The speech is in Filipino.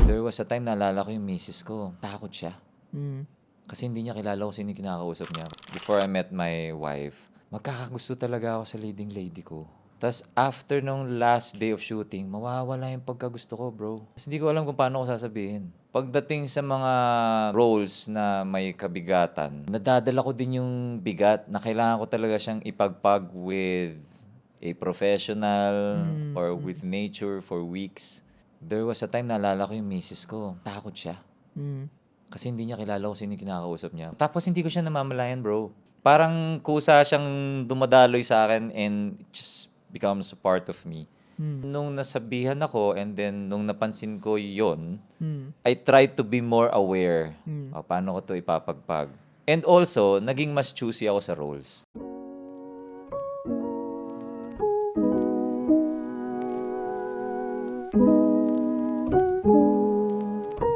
There was a time naalala ko yung misis ko, takot siya. Mm. Kasi hindi niya kilala kung sino yung kinakausap niya. Before I met my wife, magkakagusto talaga ako sa leading lady ko. Tapos after nung last day of shooting, mawawala yung pagkagusto ko, bro. Tapos hindi ko alam kung paano ko sasabihin. Pagdating sa mga roles na may kabigatan, nadadala ko din yung bigat na kailangan ko talaga siyang ipagpag with a professional or with nature for weeks. There was a time naalala ko yung misis ko, takot siya. Mm. Kasi hindi niya kilala kung sino yung kinakausap niya. Tapos hindi ko siya namamalayan, bro. Parang kusa siyang dumadaloy sa akin and it just becomes a part of me. Nung nasabihan ako and then nung napansin ko yon, I tried to be more aware. Paano ko to ipapagpag. And also, naging mas choosy ako sa roles.